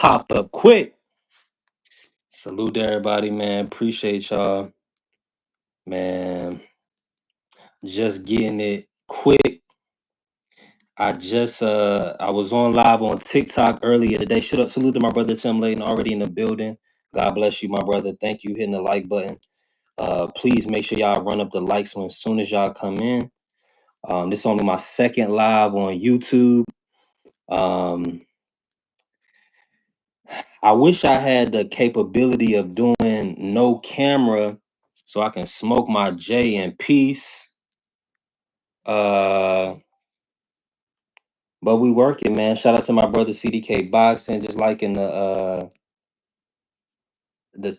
popped up quick. Salute to everybody, man. Appreciate y'all, man. Just getting it quick. I was on live on TikTok earlier today. Should have salute to my brother Tim Layton already in the building. God bless you, my brother. Thank you hitting the like button. Please make sure y'all run up the likes when as soon as y'all come in. This is only my second live on YouTube. Um, I wish I had the capability of doing no camera so I can smoke my J in peace. Uh, but we working, man. Shout out to my brother CDK Boxing, just liking the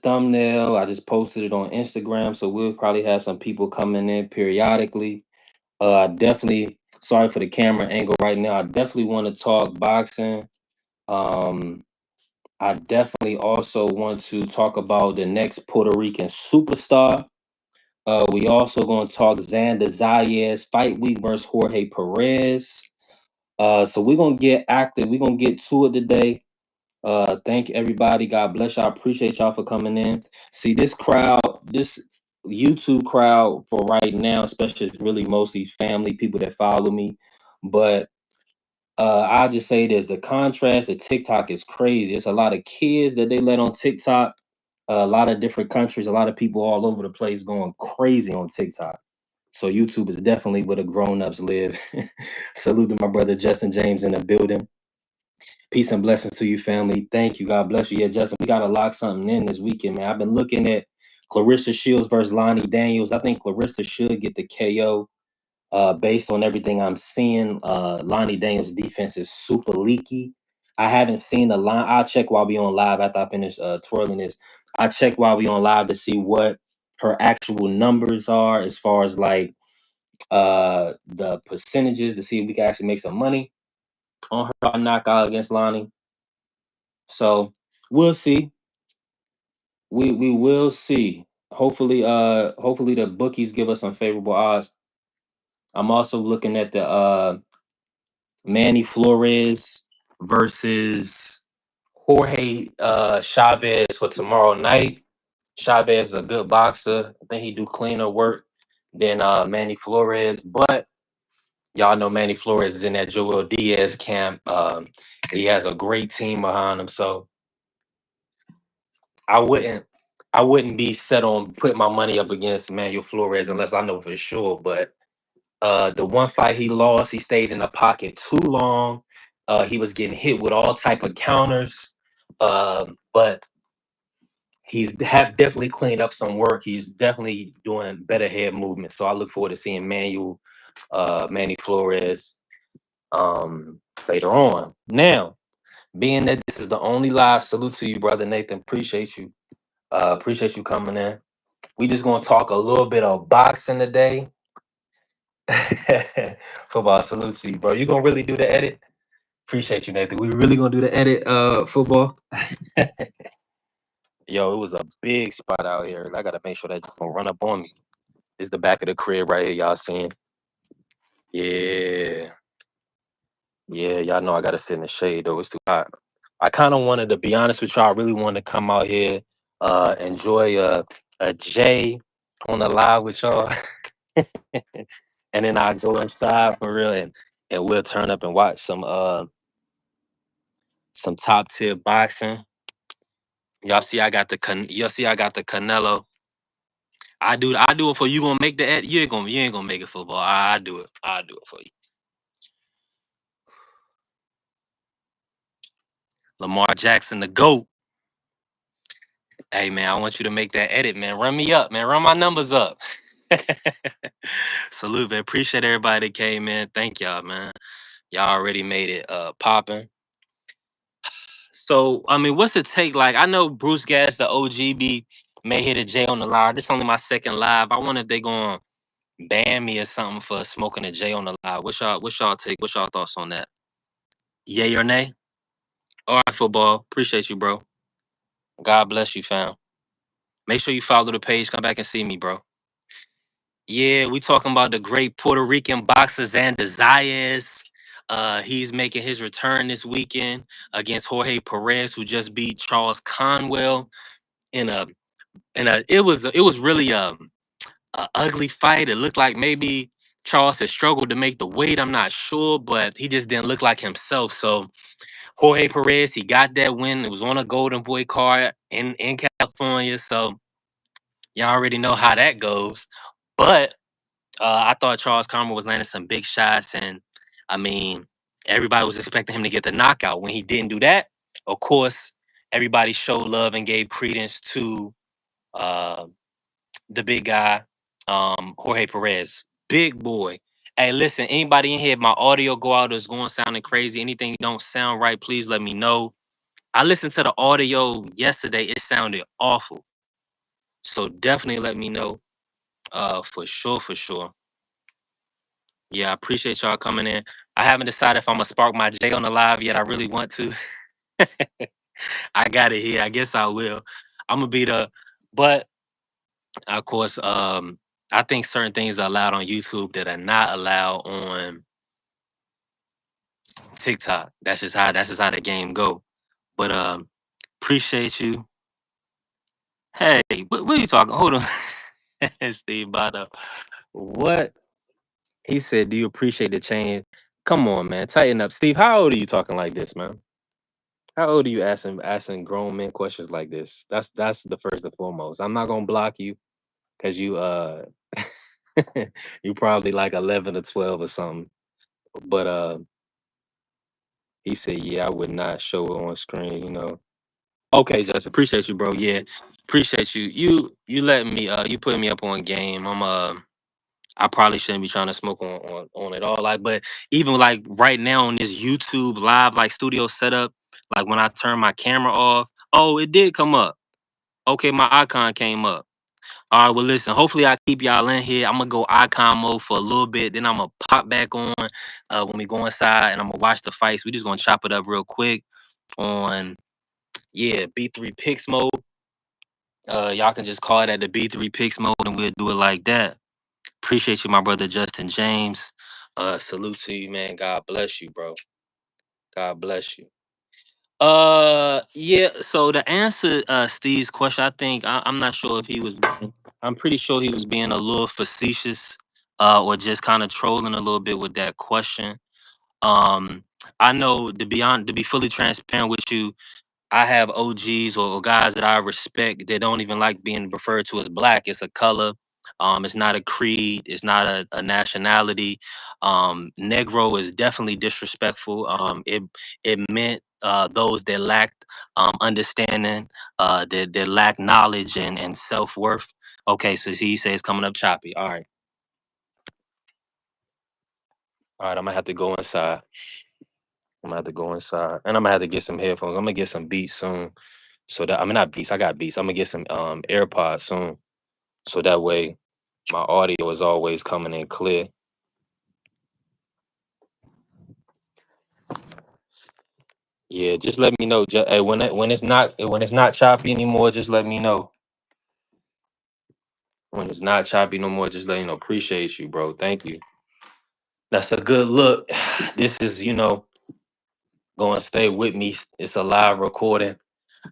thumbnail. I just posted it on Instagram, so we'll probably have some people coming in periodically. I definitely sorry for the camera angle right now. I definitely want to talk boxing. Um, I definitely also want to talk about the next Puerto Rican superstar. We also going to talk Xander Zayas fight week versus Jorge Perez. So we're gonna get active. We're gonna get to it today. Thank everybody. God bless y'all. Appreciate y'all for coming in. See this crowd, this YouTube crowd for right now, especially is really mostly family people that follow me. But I'll just say this: the contrast to TikTok is crazy. It's a lot of kids that they let on TikTok. A lot of different countries, a lot of people all over the place going crazy on TikTok. So YouTube is definitely where the grown-ups live. Salute to my brother Justin James in the building. Peace and blessings to you, family. Thank you. God bless you. Yeah, Justin, we gotta lock something in this weekend, man. I've been looking at Clarissa Shields versus Lonnie Daniels. I think Clarissa should get the KO. Based on everything I'm seeing, Lonnie Daniels' defense is super leaky. I haven't seen the line. I'll check while we on live after I finish twirling this. I check while we on live to see what her actual numbers are as far as like the percentages to see if we can actually make some money on her knockout against Lonnie. So we'll see. We will see. Hopefully the bookies give us some favorable odds. I'm also looking at the Manny Flores versus Jorge Chavez for tomorrow night. Chavez is a good boxer. I think he do cleaner work than Manny Flores, but y'all know Manny Flores is in that Joel Diaz camp. He has a great team behind him, so I wouldn't I wouldn't be set on putting my money up against Manuel Flores unless I know for sure. But the one fight he lost, he stayed in the pocket too long. He was getting hit with all type of counters. But he's have definitely cleaned up some work. He's definitely doing better head movement. So I look forward to seeing Manny Flores later on. Now, being that this is the only live, salute to you, brother Nathan. Appreciate you. Appreciate you coming in. We just gonna talk a little bit of boxing today. Football, salute to you, bro. You gonna really do the edit? Appreciate you, Nathan. We really gonna do the edit, football. Yo, it was a big spot out here. I gotta make sure that don't run up on me. It's the back of the crib right here, y'all seeing? Yeah. Yeah, y'all know I gotta sit in the shade though. It's too hot. I kind of wanted to be honest with y'all. I really wanted to come out here, enjoy a J on the live with y'all. And then I go inside for real and we'll turn up and watch some top tier boxing. Y'all see I got the Canelo. I do it for you. Gonna make the ed. You ain't gonna make it football. I do it. I do it for you. Lamar Jackson, the GOAT. Hey man, I want you to make that edit, man. Run me up, man. Run my numbers up. Salute, man. Appreciate everybody that came in. Thank y'all, man. Y'all already made it popping. So, I mean, what's it take? Like, I know Bruce Gas, the OGB, may hit a J on the live. This only my second live. I wonder if they gonna ban me or something for smoking a J on the live. What's y'all take? What's y'all thoughts on that? Yay or nay? All right, football. Appreciate you, bro. God bless you, fam. Make sure you follow the page. Come back and see me, bro. Yeah, we talking about the great Puerto Rican boxers and Zayas. He's making his return this weekend against Jorge Perez, who just beat Charles Conwell in a it was really a ugly fight. It looked like maybe Charles had struggled to make the weight. I'm not sure, but he just didn't look like himself. So Jorge Perez, he got that win. It was on a Golden Boy card in California. So y'all already know how that goes. But I thought Charles Conwell was landing some big shots, and I mean, everybody was expecting him to get the knockout. When he didn't do that, of course, everybody showed love and gave credence to uh, the big guy, Jorge Perez, big boy. Hey, listen, anybody in here, if my audio go out or it's going sounding crazy, anything don't sound right, please let me know. I listened to the audio yesterday; it sounded awful. So definitely let me know. For sure, for sure. Yeah, I appreciate y'all coming in. I haven't decided if I'm gonna spark my J on the live yet. I really want to. I got it here. I guess I will. I'm gonna be the, but of course, I think certain things are allowed on YouTube that are not allowed on TikTok. That's just how the game go. But appreciate you. Hey, what are you talking? Hold on, Steve Bada. What he said? Do you appreciate the change? Come on, man, tighten up, Steve. How old are you talking like this, man? How old are you asking grown men questions like this? That's the first and foremost. I'm not gonna block you because you you probably like 11 or 12 or something. But he said, yeah, I would not show it on screen, you know. Okay, Justin, appreciate you, bro. Yeah, appreciate you. You letting me you putting me up on game. I probably shouldn't be trying to smoke on it all. Like, but even like right now on this YouTube live like studio setup, like when I turn my camera off, oh, it did come up. Okay, my icon came up. All right, well, listen. Hopefully, I keep y'all in here. I'm gonna go icon mode for a little bit, then I'm gonna pop back on when we go inside, and I'm gonna watch the fights. We just gonna chop it up real quick on B3 picks mode. Y'all can just call it at the B3 picks mode, and we'll do it like that. Appreciate you, my brother Justin James. Salute to you, man. God bless you, bro. God bless you. Yeah. So to answer Steve's question, I think I'm not sure if he was. I'm pretty sure he was being a little facetious, or just kind of trolling a little bit with that question. Um, I know to be fully transparent with you, I have OGs or guys that I respect that don't even like being referred to as black. It's a color. It's not a creed. It's not a nationality. Negro is definitely disrespectful. It meant those that lacked understanding, that lack knowledge and self worth. Okay, so he says coming up choppy. All right. I'm gonna have to go inside. I'm gonna have to go inside, and I'm gonna have to get some headphones. I'm gonna get some beats soon. So that I mean not beats, I got beats. I'm gonna get some AirPods soon. So that way my audio is always coming in clear. Yeah, just let me know. Hey, when it's not choppy anymore, just let me know. When it's not choppy no more, just let you know. Appreciate you, bro. Thank you. That's a good look. This is, going to stay with me. It's a live recording.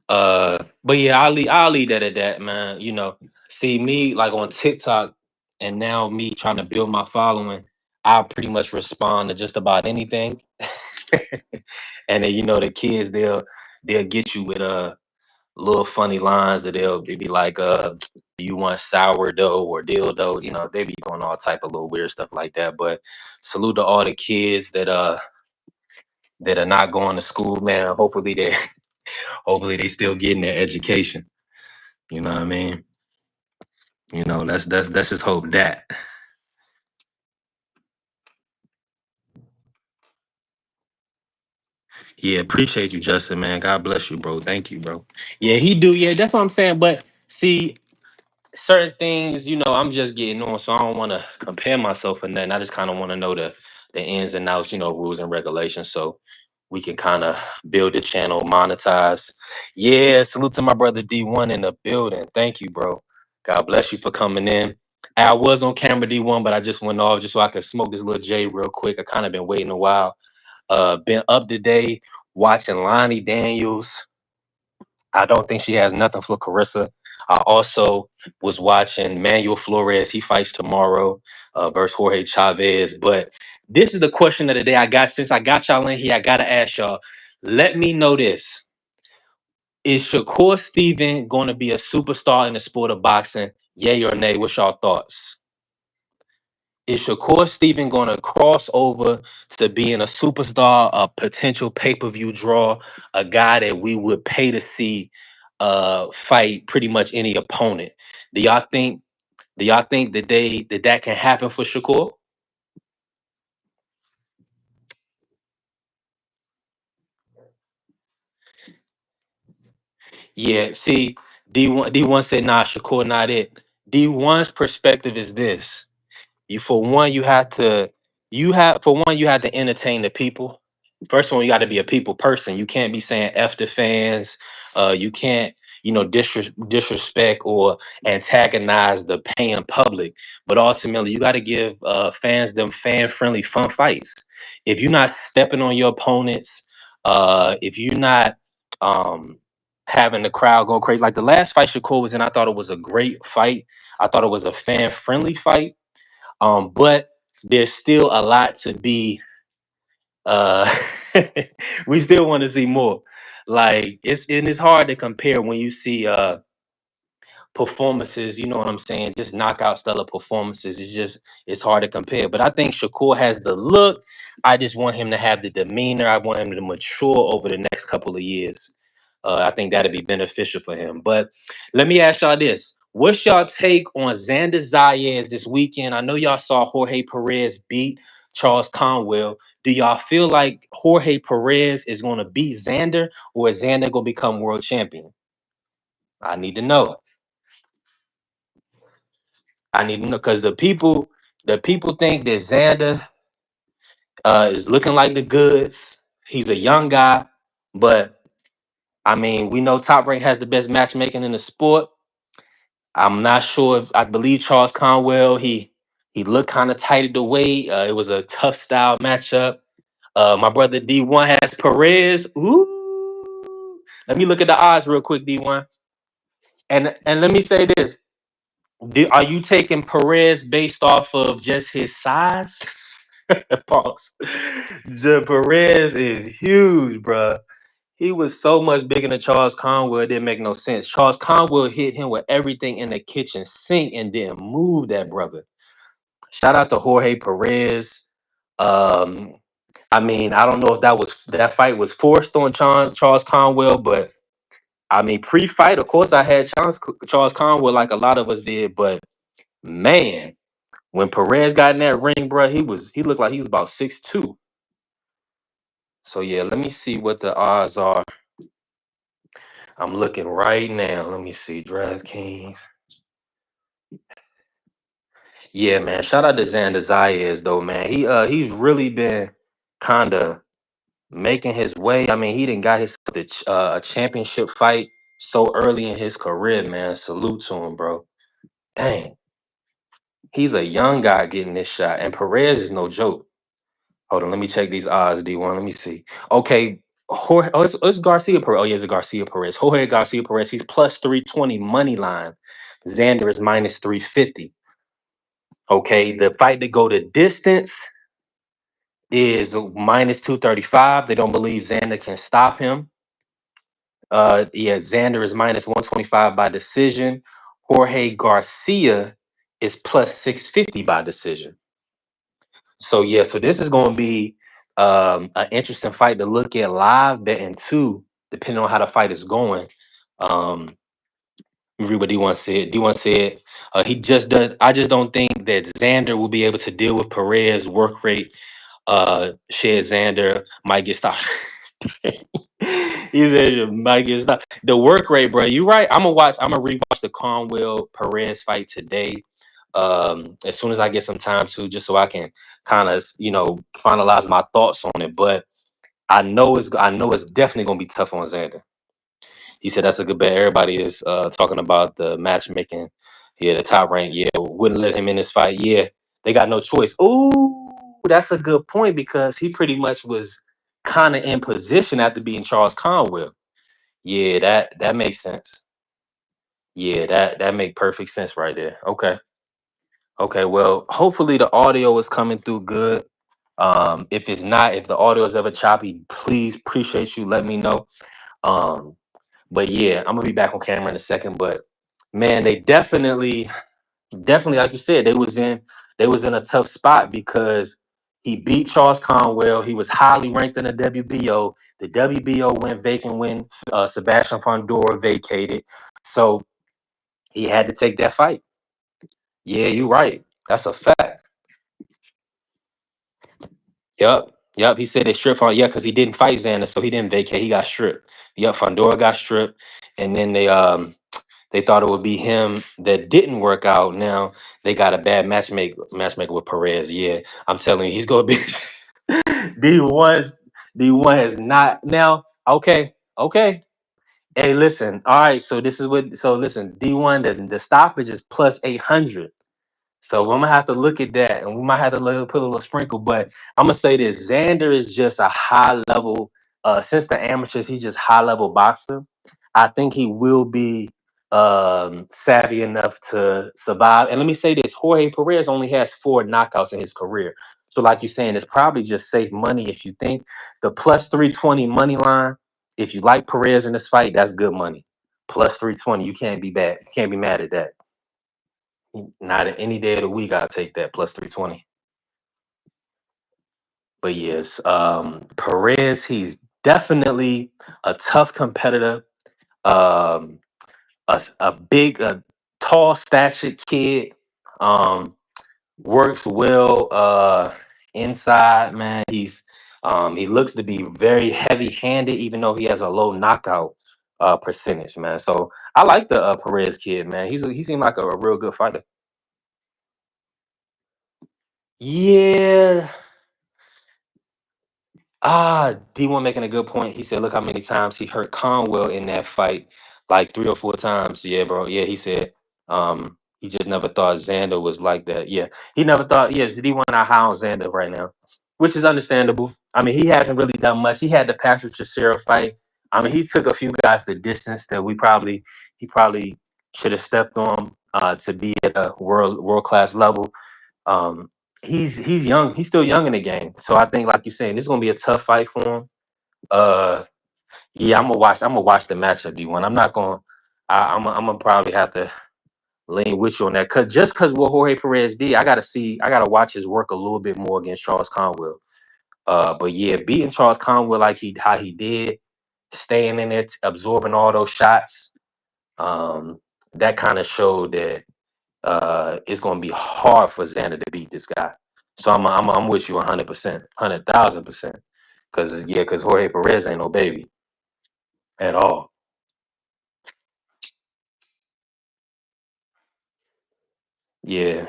But yeah, I'll leave that at that, man. See me like on TikTok, and now me trying to build my following. I pretty much respond to just about anything, and then the kids they'll get you with little funny lines that they be like do you want sourdough or dildo? They be doing all type of little weird stuff like that. But salute to all the kids that are not going to school, man. Hopefully they still getting their education. You know what I mean? Let's just hope that. Yeah, appreciate you, Justin, man. God bless you, bro. Thank you, bro. Yeah, he do. Yeah, that's what I'm saying. But see, certain things, I'm just getting on, so I don't want to compare myself or nothing. I just kind of want to know the ins and outs, rules and regulations, so we can kind of build the channel, monetize. Yeah, salute to my brother D1 in the building. Thank you, bro. God bless you for coming in. I was on camera D1, but I just went off just so I could smoke this little J real quick. I kind of been waiting a while. Been up to date watching Lonnie Daniels. I don't think she has nothing for Carissa. I also was watching Manuel Flores. He fights tomorrow versus Jorge Chavez. But this is the question of the day I got. Since I got y'all in here, I got to ask y'all. Let me know this. Is Shakur Steven going to be a superstar in the sport of boxing? Yay or nay? What's y'all thoughts? Is Shakur Steven going to cross over to being a superstar, a potential pay-per-view draw, a guy that we would pay to see fight pretty much any opponent? Do y'all think that can happen for Shakur? Yeah, see, D1 said nah, Shakur not it. D1's perspective is this. You for one, you have to entertain the people. First one, you got to be a people person. You can't be saying F the fans. You can't, disrespect or antagonize the paying public. But ultimately, you got to give fans them fan friendly fun fights. If you're not stepping on your opponents, if you're not having the crowd go crazy, like the last fight Shakur was in, I thought it was a great fight. I thought it was a fan friendly fight, but there's still a lot to be uh we still want to see more. Like it's hard to compare when you see performances, you know what I'm saying? Just knockout stellar performances. It's hard to compare. But I think Shakur has the look. I just want him to have the demeanor. I want him to mature over the next couple of years. I think that'd be beneficial for him. But let me ask y'all this. What's y'all take on Xander Zayas this weekend? I know y'all saw Jorge Perez beat Charles Conwell. Do y'all feel like Jorge Perez is going to beat Xander, or is Xander going to become world champion? I need to know. I need to know because the people think that Xander is looking like the goods. He's a young guy, but I mean, we know Top Rank has the best matchmaking in the sport. I'm not sure if I believe Charles Conwell. He looked kind of tight at the weight. It was a tough style matchup. My brother D1 has Perez. Ooh, let me look at the odds real quick, D1. And let me say this: are you taking Perez based off of just his size? Pause. Perez is huge, bruh. He was so much bigger than Charles Conwell. It didn't make no sense. Charles Conwell hit him with everything in the kitchen sink and didn't move that brother. Shout out to Jorge Perez. Um, I mean, I don't know if that fight was forced on Charles Conwell, but I mean, pre-fight, of course, I had Charles Conwell like a lot of us did, but man, when Perez got in that ring, bro, he looked like he was about 6'2". So yeah, let me see what the odds are. I'm looking right now. Let me see. DraftKings. Yeah, man. Shout out to Xander Zayas though, man. He's really been kinda making his way. I mean, he didn't got his a championship fight so early in his career, man. Salute to him, bro. Dang. He's a young guy getting this shot. And Perez is no joke. Hold on, let me check these odds, D1. Let me see. Okay, Jorge, it's Garcia Perez. Oh, yeah, it's Garcia Perez. Jorge Garcia Perez. He's plus 320 money line. Xander is minus 350. Okay, the fight to go the distance is minus 235. They don't believe Xander can stop him. Yeah, Xander is minus 125 by decision. Jorge Garcia is plus 650 by decision. So yeah, so this is going to be an interesting fight to look at live betting too, depending on how the fight is going. Um, read what D1 said. D1 said he just does. I just don't think that Xander will be able to deal with Perez work rate. Shed Xander might get stopped. He said you might get stopped. The work rate, bro. You right. I'm gonna watch. I'm gonna rewatch the Conwell Perez fight today. As soon as I get some time to, just so I can kind of finalize my thoughts on it. But I know it's definitely gonna be tough on Xander. He said that's a good bet. Everybody is talking about the matchmaking. Yeah, the top rank. Yeah, wouldn't let him in this fight. Yeah, they got no choice. Ooh, that's a good point because he pretty much was. kind of in position after beating Charles Conwell. Yeah, that makes sense. Yeah, that make perfect sense right there. Okay. Okay, well, hopefully the audio is coming through good. If it's not, if the audio is ever choppy, please appreciate you. Let me know. Um, but yeah, I'm gonna be back on camera in a second. But man, they definitely, like you said, they was in a tough spot because he beat Charles Conwell. He was highly ranked in the WBO. The WBO went vacant when Sebastian Fondora vacated, so he had to take that fight. Yeah, you're right. That's a fact. Yep. Yep. He said they stripped on, yeah, because he didn't fight Xander, so he didn't vacate. He got stripped. Yep, Fondora got stripped. And then they thought it would be him that didn't work out. Now they got a bad matchmaker with Perez. Yeah. I'm telling you, he's gonna be D1's D1 has not now. Okay, okay. Hey, listen. All right, so this is what so listen, D1, the stoppage is plus 800. So I'm gonna have to look at that, and we might have to put a little sprinkle. But I'm gonna say this: Xander is just a high level. Since the amateurs, he's just high level boxer. I think he will be savvy enough to survive. And let me say this: Jorge Perez only has 4 knockouts in his career. So, like you're saying, it's probably just safe money if you think the plus 320 money line. If you like Perez in this fight, that's good money. Plus 320, you can't be bad. You can't be mad at that. Not any day of the week, I'll take that plus 320. But yes, Perez, he's definitely a tough competitor. Um, a big, tall, statured kid. Um, works well inside, man. He looks to be very heavy-handed, even though he has a low knockout percentage, man. So I like the Perez kid, man. He seemed like a real good fighter. Yeah. D1 making a good point. He said, look how many times he hurt Conwell in that fight, like 3 or 4 times. Yeah, bro. Yeah, he said, he just never thought Xander was like that. Yeah, he never thought, yes, D1 not high on Xander right now, which is understandable. I mean, he hasn't really done much. He had the Patrick Teixeira fight. I mean, he took a few guys the distance that he probably should have stepped on to be at a world class level. um, he's young. He's still young in the game. So I think, like you're saying, this is gonna be a tough fight for him. Uh, yeah, I'm gonna watch. I'm gonna watch the matchup. D1. I'm not gonna. I'm gonna probably have to lean with you on that because just because what Jorge Perez did, I gotta see. I gotta watch his work a little bit more against Charles Conwell. But yeah, beating Charles Conwell like how he did, staying in there, absorbing all those shots. That kind of showed that it's going to be hard for Xander to beat this guy. So I'm with you 100%, 100,000%. Because Jorge Perez ain't no baby at all. Yeah.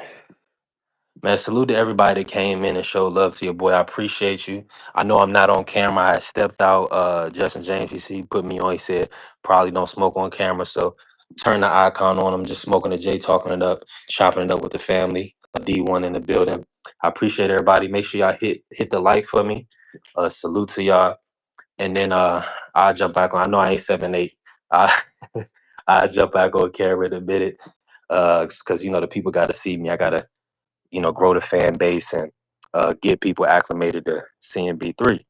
Man, salute to everybody that came in and showed love to your boy. I appreciate you. I know I'm not on camera. I stepped out. Justin James, he put me on. He said probably don't smoke on camera. So turn the icon on. I'm just smoking a J, talking it up, chopping it up with the family. A D1 in the building. I appreciate everybody. Make sure y'all hit the like for me. Salute to y'all. And then I'll jump back on. I know I ain't 7'8". I I'll jump back on camera in a minute. Because the people gotta see me. I gotta grow the fan base and get people acclimated to CNB3.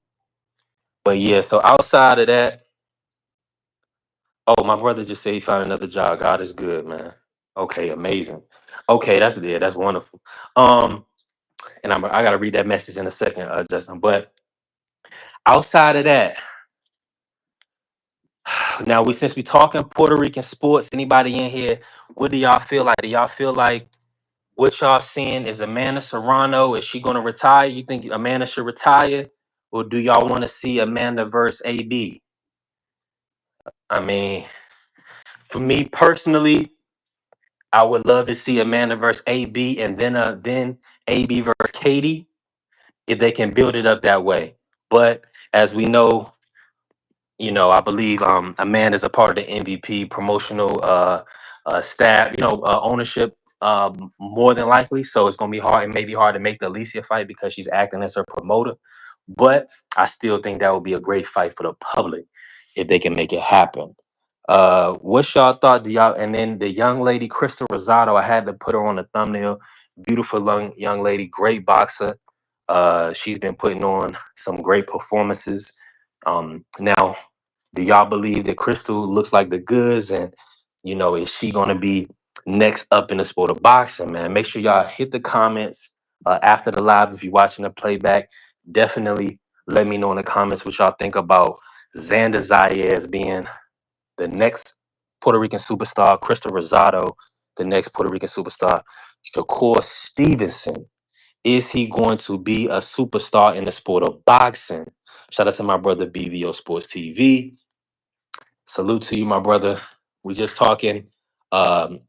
But yeah, so outside of that, oh, my brother just said he found another job. God is good, man. Okay, amazing. Okay, that's wonderful. Um, and I gotta read that message in a second, Justin. But outside of that, now since we talking Puerto Rican sports, anybody in here, what do y'all feel like? Do y'all feel like what y'all seeing is Amanda Serrano? Is she going to retire? You think Amanda should retire, or do y'all want to see Amanda versus AB? I mean, for me personally, I would love to see Amanda versus AB, and then AB versus Katie if they can build it up that way. But as we know, I believe Amanda's a part of the MVP promotional staff, ownership more than likely. So it's gonna be hard. It may be hard to make the Alicia fight because she's acting as her promoter. But I still think that would be a great fight for the public if they can make it happen. What's y'all thought? Do y'all and then the young lady, Crystal Rosado, I had to put her on the thumbnail. Beautiful young lady, great boxer. She's been putting on some great performances. Now, do y'all believe that Crystal looks like the goods? And is she gonna be next up in the sport of boxing, man? Make sure y'all hit the comments after the live if you're watching the playback. Definitely let me know in the comments what y'all think about Xander Zayas being the next Puerto Rican superstar, Crystal Rosado, the next Puerto Rican superstar, Shakur Stevenson. Is he going to be a superstar in the sport of boxing? Shout out to my brother BVO Sports TV. Salute to you, my brother. We just talking. Um,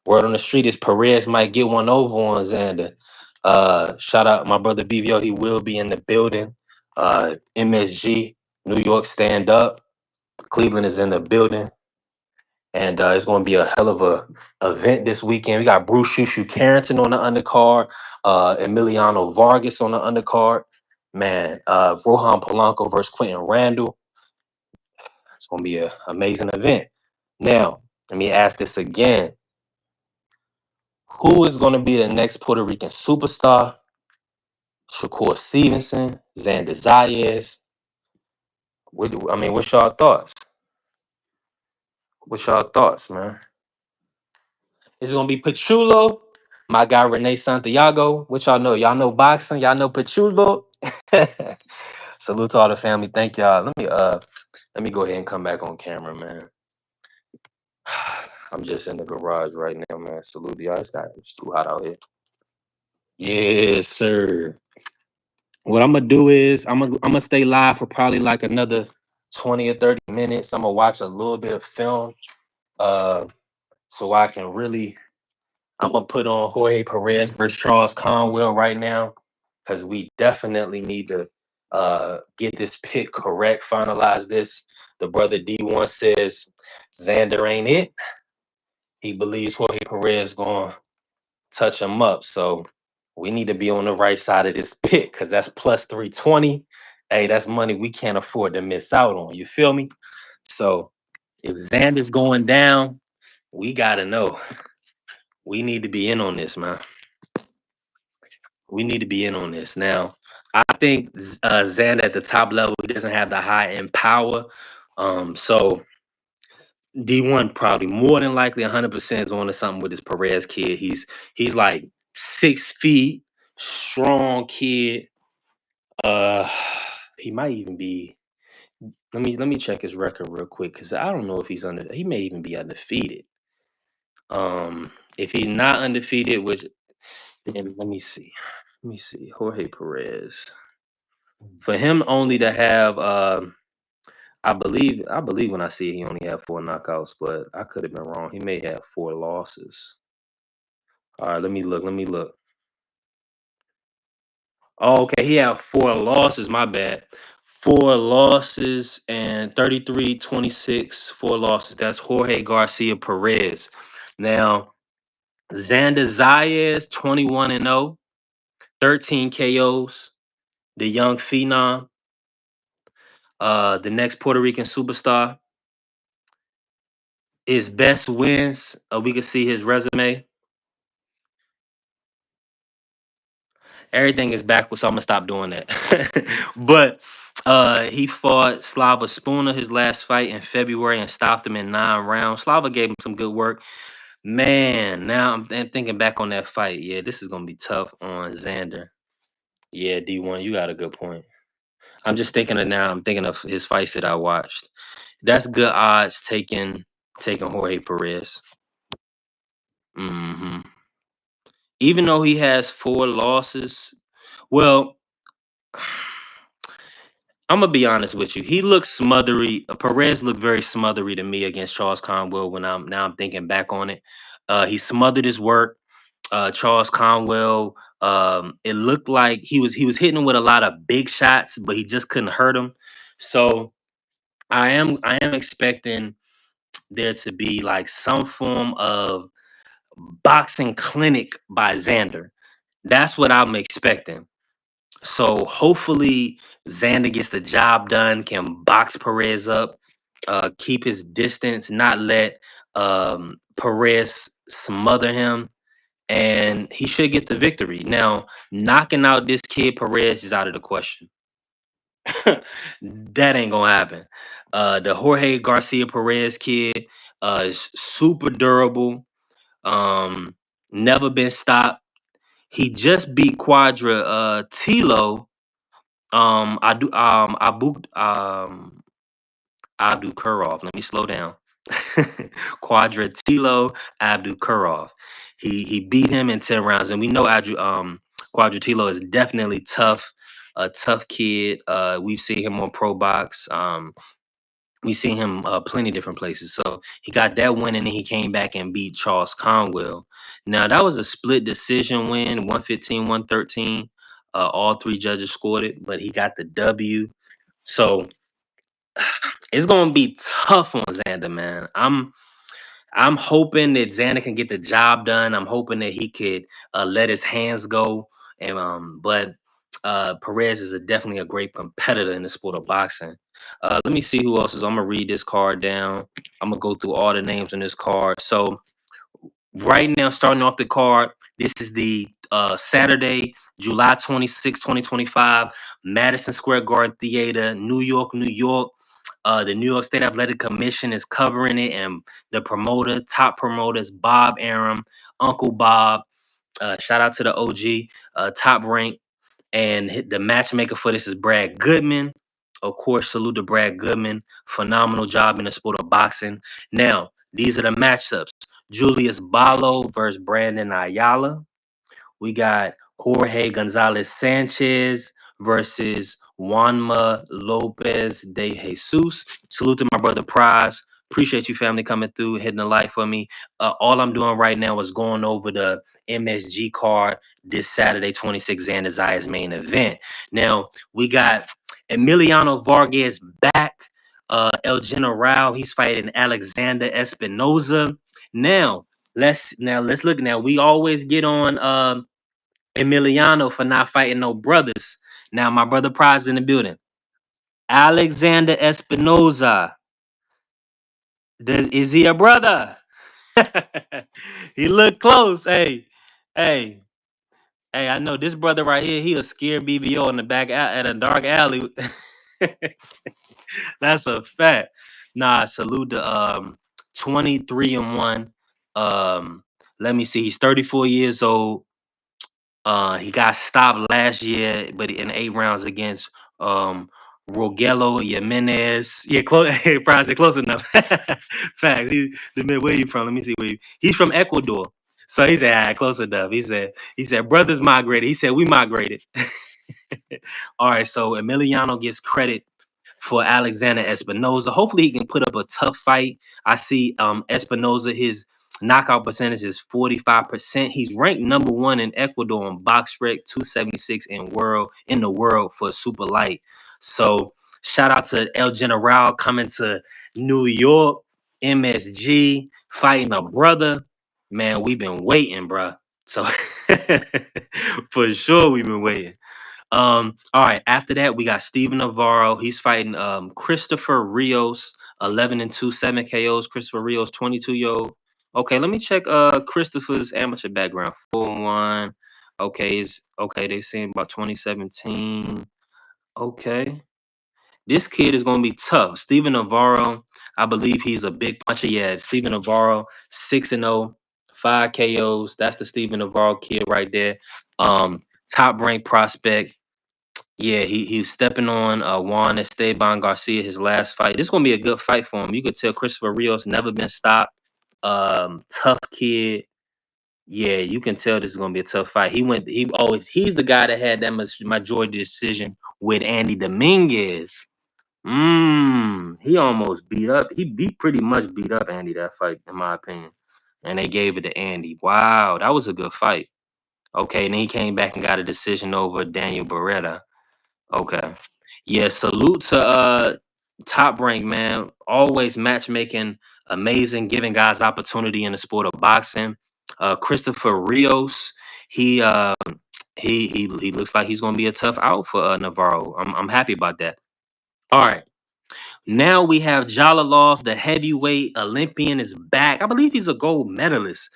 Word on the street is Perez might get one over on Xander. Shout out my brother BVO. He will be in the building. MSG, New York stand up. Cleveland is in the building. And it's going to be a hell of a event this weekend. We got Bruce Shushu Carrington on the undercard, Emiliano Vargas on the undercard. Man, Rohan Polanco versus Quentin Randall. It's going to be an amazing event. Now, let me ask this again. Who is going to be the next Puerto Rican superstar? Shakur Stevenson, Xander Zayas. What's y'all thoughts? What's y'all thoughts, man? Is it gonna be Pachulo? My guy Renee Santiago. What y'all know? Y'all know boxing? Y'all know Pachulo? Salute to all the family. Thank y'all. Let me go ahead and come back on camera, man. I'm just in the garage right now, man. Salute to y'all. It's too hot out here. Yes, sir. What I'm gonna do is I'm gonna stay live for probably like another 20 or 30 minutes. I'm gonna watch a little bit of film. Uh so I can really I'm gonna put on Jorge Perez versus Charles Conwell right now because we definitely need to get this pick correct, finalize this. The brother D1 says Xander ain't it. He believes Jorge Perez gonna touch him up. So we need to be on the right side of this pick because that's plus 320. Hey, that's money we can't afford to miss out on. You feel me? So if Xander's going down, we gotta know. We need to be in on this, man. We need to be in on this. Now, I think Xander at the top level, he doesn't have the high end power. So D1 probably more than likely 100% is on to something with this Perez kid. He's like 6 feet, strong kid. Uh he might even be let me check his record real quick because I don't know if he may even be undefeated. If he's not undefeated, which then let me see. Let me see. Jorge Perez. For him only to have I believe when I see it, he only had 4 knockouts, but I could have been wrong. He may have 4 losses. All right, let me look. Let me look. Oh, okay. He had 4 losses. My bad. 4 losses and 33-26. 4 losses. That's Jorge Garcia Perez. Now, Xander Zayas, 21-0, 13 KOs. The young phenom, the next Puerto Rican superstar. His best wins, we can see his resume. Everything is backwards, so I'm gonna stop doing that. But he fought Slava Spooner his last fight in February and stopped him in 9 rounds. Slava gave him some good work. Man, now I'm thinking back on that fight. Yeah, this is gonna be tough on Xander. Yeah, D1, you got a good point. I'm just thinking of now. I'm thinking of his fights that I watched. That's good odds taking Jorge Perez. hmm Even though he has 4 losses, well, I'm gonna be honest with you. He looks smothery. Perez looked very smothery to me against Charles Conwell. When I'm thinking back on it, he smothered his work. Charles Conwell. It looked like he was hitting him with a lot of big shots, but he just couldn't hurt him. So I am expecting there to be like some form of boxing clinic by Xander. That's what I'm expecting. So hopefully Xander gets the job done, can box Perez up, keep his distance, not let Perez smother him, and he should get the victory. Now, knocking out this kid Perez is out of the question. That ain't gonna happen. The Jorge Garcia Perez kid is super durable. Um, Never been stopped. He just beat Quadra Tilo. I do Abdu Kurov. Let me slow down. Quadratilo Abdu Kurov. He beat him in 10 rounds, and we know Quadratilo is definitely tough, a tough kid. We've seen him on Pro Box. We've seen him plenty different places. So he got that win, and then he came back and beat Charles Conwell. Now that was a split decision win, 115, 113. All three judges scored it, but he got the W. So it's gonna be tough on Xander, man. I'm hoping that Xander can get the job done. I'm hoping that he could let his hands go. And but Perez is definitely a great competitor in the sport of boxing. Let me see who else is. I'm gonna read this card down. I'm gonna go through all the names on this card. So right now, starting off the card, this is the Saturday, July 26, 2025, Madison Square Garden Theater, New York, New York. The New York State Athletic Commission is covering it, and the promoter, top promoters, Bob Arum, Uncle Bob. Shout out to the OG, Top Rank, and the matchmaker for this is Brad Goodman. Of course, salute to Brad Goodman. Phenomenal job in the sport of boxing. Now, these are the matchups. Julius Ballo versus Brandon Ayala. We got Jorge Gonzalez Sanchez versus Juanma Lopez de Jesus. Salute to my brother Prize. Appreciate you, family, coming through, hitting the light for me. All I'm doing right now is going over the MSG card this Saturday, 26 Xander Zayas main event. Now, we got Emiliano Vargas back. El General, he's fighting Alexander Espinoza. Let's look. Now we always get on Emiliano for not fighting no brothers. Now my brother Prize in the building. Alexander Espinoza. Is he a brother? He look close. Hey, hey. I know this brother right here. He'll scare BBO in the back at a dark alley. That's a fact. Nah, salute to 23 and 1. Let me see. He's 34 years old. He got stopped last year, but in 8 rounds against Rogelio Jimenez. Yeah, close. Probably close enough. Facts. Where you from? Let me see where he's from Ecuador. So he said, close enough. He said, brothers migrated. He said, we migrated. All right, so Emiliano gets credit for Alexander Espinoza. Hopefully he can put up a tough fight. I see Espinoza, his knockout percentage is 45%. He's ranked number 1 in Ecuador on BoxRec, 276 in the world for super light. So shout out to El General coming to New York, MSG, fighting a brother. Man, we've been waiting, bruh. So for sure we've been waiting. All right. After that, we got Steven Navarro. He's fighting Christopher Rios, 11 and 2, 7 KOs. Christopher Rios, 22 year old. Okay, let me check Christopher's amateur background. 4-1. Okay, they saying about 2017. Okay. This kid is gonna be tough. Steven Navarro, I believe he's a big puncher. Yeah, Steven Navarro, 6-0, 5 KOs. That's the Steven Navarro kid right there. Top ranked prospect. Yeah, he was stepping on Juan Esteban Garcia his last fight. This is gonna be a good fight for him. You could tell Christopher Rios never been stopped. Tough kid. Yeah, you can tell this is gonna be a tough fight. He's the guy that had that majority decision with Andy Dominguez. He almost beat up. He pretty much beat up Andy that fight, in my opinion. And they gave it to Andy. Wow, that was a good fight. Okay, and then he came back and got a decision over Daniel Beretta. Okay. Yeah, salute to Top Rank, man. Always matchmaking amazing, giving guys opportunity in the sport of boxing. Christopher Rios, he he looks like he's gonna be a tough out for Navarro. I'm happy about that. All right. Now we have Jalalov, the heavyweight Olympian, is back. I believe he's a gold medalist.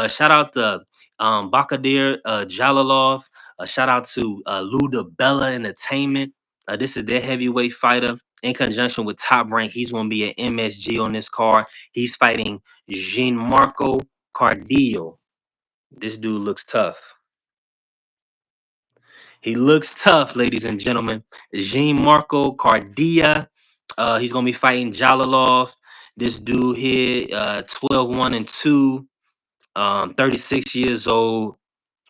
Shout out to Bakadir Jalalov. Shout out to Luda Bella Entertainment. This is their heavyweight fighter in conjunction with Top Rank. He's going to be an MSG on this card. He's fighting Gianmarco Cardillo. This dude looks tough. He looks tough, ladies and gentlemen. Gianmarco Cardia. He's gonna be fighting Jalalov. This dude here, 12-1 and 2, 36 years old.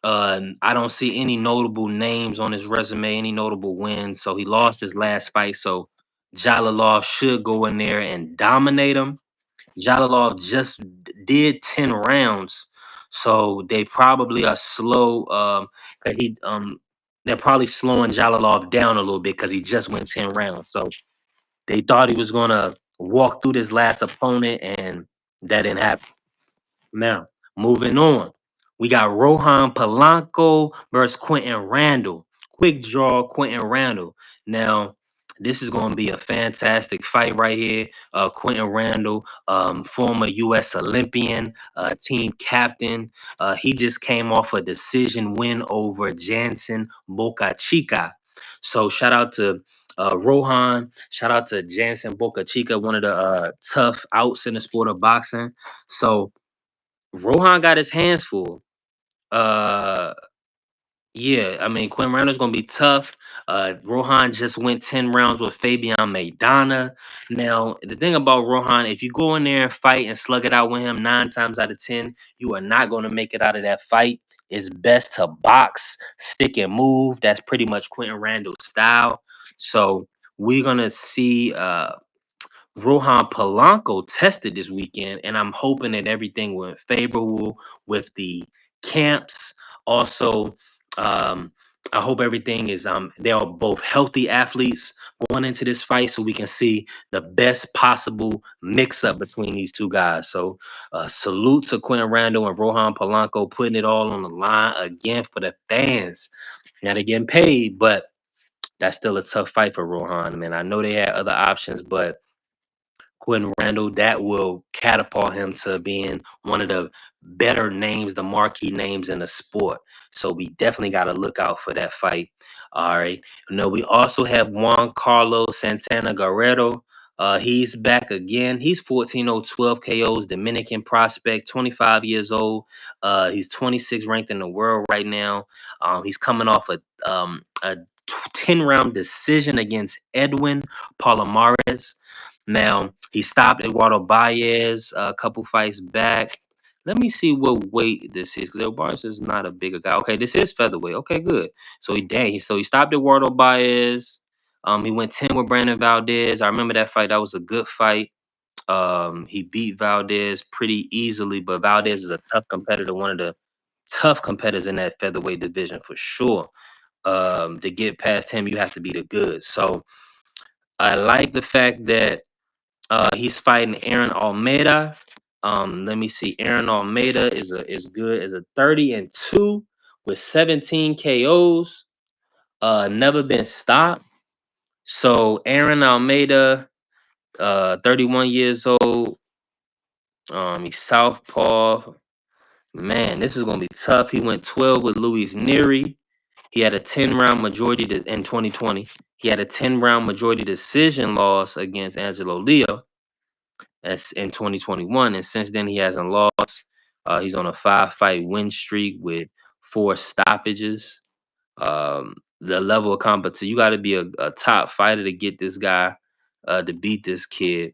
I don't see any notable names on his resume, any notable wins. So he lost his last fight. So Jalalov should go in there and dominate him. Jalalov just did 10 rounds, so they probably are slow. 'Cause they're probably slowing Jalalov down a little bit because he just went 10 rounds. So they thought he was gonna walk through this last opponent, and that didn't happen. Now, moving on, we got Rohan Polanco versus Quentin Randall. Quick draw, Quentin Randall. Now, this is going to be a fantastic fight right here. Quentin Randall, former U.S. Olympian, team captain. He just came off a decision win over Jansen Boca Chica. So, shout out to Rohan. Shout out to Jansen Boca Chica, one of the tough outs in the sport of boxing. So, Rohan got his hands full. Uh, yeah, I mean, Quinn Randall's gonna be tough. Rohan just went 10 rounds with Fabian Maidana. Now, the thing about Rohan, if you go in there and fight and slug it out with him 9 times out of 10, you are not gonna make it out of that fight. It's best to box, stick and move. That's pretty much Quentin Randall's style. So we're gonna see Rohan Polanco tested this weekend, and I'm hoping that everything went favorable with the camps. Also, um, I hope everything is they are both healthy athletes going into this fight, so we can see the best possible mix up between these two guys. So, salute to Quentin Randall and Rohan Polanco putting it all on the line again for the fans. Now they're getting paid, but that's still a tough fight for Rohan. Man, I know they had other options, but Quentin Randall, that will catapult him to being one of the better names, the marquee names in the sport. So we definitely got to look out for that fight. All right. We also have Juan Carlos Santana Guerrero. He's back again. He's 14-0, 12 KOs, Dominican prospect, 25 years old. He's 26 ranked in the world right now. He's coming off a 10-round decision against Edwin Palomares. Now, he stopped Eduardo Baez a couple fights back. Let me see what weight this is, because Baez is not a bigger guy. Okay, this is featherweight. Okay, good. So he stopped Eduardo Baez. He went 10 with Brandon Valdez. I remember that fight. That was a good fight. He beat Valdez pretty easily, but Valdez is a tough competitor, one of the tough competitors in that featherweight division for sure. To get past him, you have to be the good. So I like the fact that he's fighting Aaron Almeida. Let me see. Aaron Almeida is good as a 30-2 with 17 KOs. Never been stopped. So Aaron Almeida, 31 years old. He's southpaw. Man, this is gonna be tough. He went 12 with Luis Neri. He had a 10-round majority in 2020. He had a 10-round majority decision loss against Angelo Leo. That's in 2021, and since then he hasn't lost. He's on a 5-fight win streak with 4 stoppages. The level of competition, you got to be a top fighter to get this guy, to beat this kid,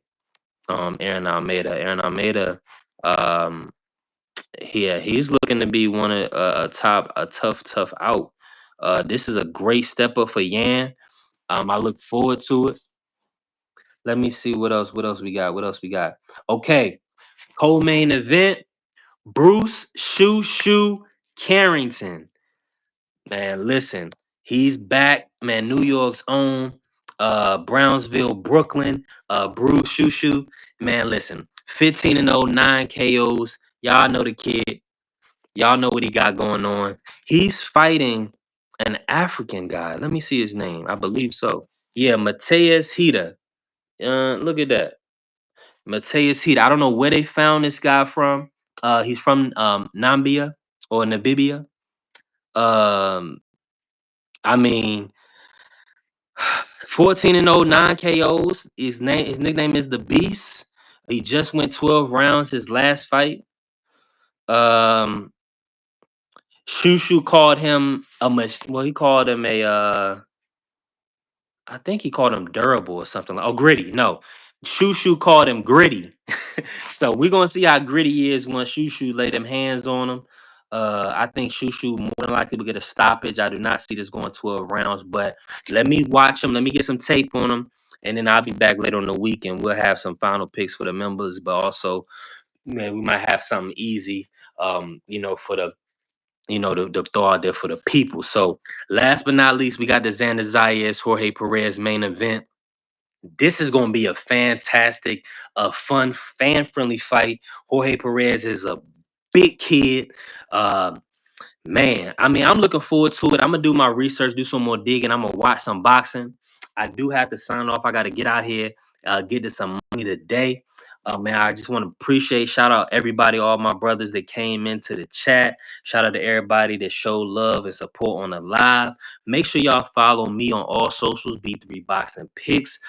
Aaron Almeida. Aaron Almeida, um, he's looking to be one of a tough out. This is a great step up for Yan. I look forward to it. Let me see what else. What else we got? What else we got? Okay, co-main event. Bruce Shoo Carrington. Man, listen, he's back. Man, New York's own, Brownsville, Brooklyn, Bruce Shoo. Man, listen, 15-0, 9 KOs. Y'all know the kid. Y'all know what he got going on. He's fighting an African guy. Let me see his name. I believe so. Yeah, Mateus Hida. Look at that. Mateus Hida. I don't know where they found this guy from. He's from Nambia or Namibia. Um, I mean, 14 and 0, 9 KOs. His nickname is the Beast. He just went 12 rounds his last fight. Um, Shushu called him well, he called him a I think he called him durable or something like. Oh, gritty. No, Shushu called him gritty. So we're gonna see how gritty he is once Shushu lay them hands on him. I think Shushu more than likely will get a stoppage. I do not see this going 12 rounds, but let me watch him. Let me get some tape on him, and then I'll be back later on the week, and we'll have some final picks for the members. But also, man, we might have something easy, for the the throw out there for the people. So last but not least, we got the Xander Zayas, Jorge Perez main event. This is going to be a fantastic, fun, fan-friendly fight. Jorge Perez is a big kid. Uh, Man, I mean, I'm looking forward to it. I'm gonna do my research, do some more digging. I'm gonna watch some boxing. I do have to sign off. I got to get out here, get to some money today. Man, I just want to appreciate, shout out everybody, all my brothers that came into the chat. Shout out to everybody that showed love and support on the live. Make sure y'all follow me on all socials, B3 Boxing Picks.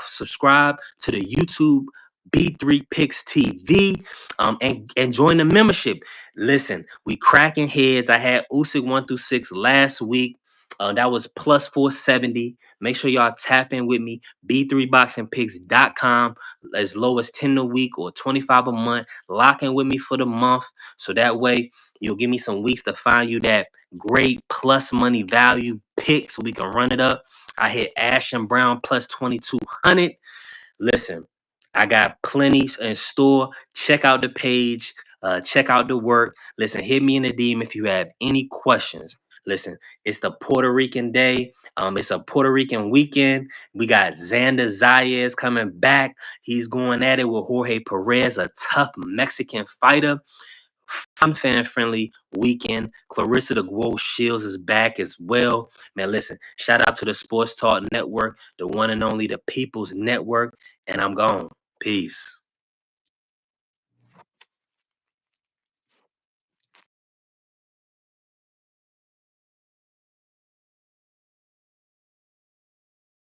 Subscribe to the YouTube B3 Picks TV, and join the membership. Listen, we cracking heads. I had Usyk 1 through 6 last week. That was plus 470. Make sure y'all tap in with me. B3boxingpicks.com. As low as 10 a week or 25 a month. Lock in with me for the month. So that way you'll give me some weeks to find you that great plus money value pick so we can run it up. I hit Ash and Brown plus 2200. Listen, I got plenty in store. Check out the page. Check out the work. Listen, hit me in the DM if you have any questions. Listen, it's the Puerto Rican day. It's a Puerto Rican weekend. We got Xander Zayas coming back. He's going at it with Jorge Perez, a tough Mexican fighter. Fun, fan friendly weekend. Clarissa the Grove Shields is back as well. Man, listen, shout out to the Sports Talk Network, the one and only, the People's Network. And I'm gone. Peace.